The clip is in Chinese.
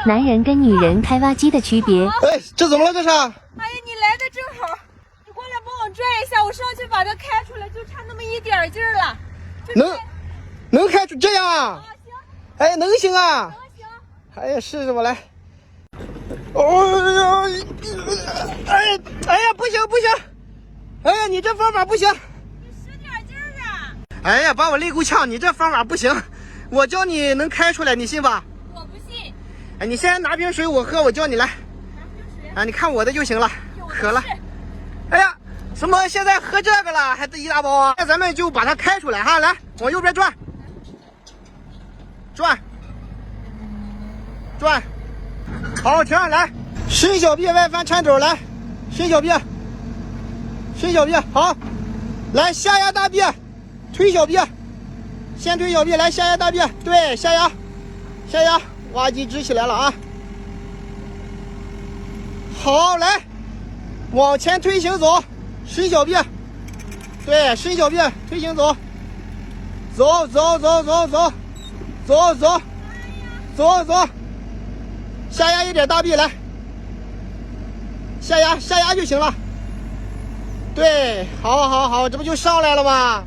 男人跟女人开挖机的区别。哎，这怎么了？这是？哎呀，你来的正好，你过来帮我拽一下，我上去把它开出来，就差那么一点劲儿了。能开出这样啊？啊，行，哎，能行啊？行。哎呀，试试我来。哦呀，哎呀，不行不行！哎呀，你这方法不行。你使点劲儿啊！哎呀，把我累够呛！你这方法不行，我教你能开出来，你信吧？我不信。哎，你先拿瓶水我喝，我教你来。拿瓶水。啊，你看我的就行了。渴了。哎呀，什么？现在喝这个了，还得一大包啊！那咱们就把它开出来哈，来，往右边转，转，好，停，来，伸小臂，外翻铲肘，来，伸小臂，好，来下压大臂，推小臂，先推小臂，来下压大臂，对，下压，挖机支起来了啊！好，来，往前推行走，伸小臂，对，伸小臂，推行走，走，下压一点大臂来，下压就行了。对，好，这不就上来了吗？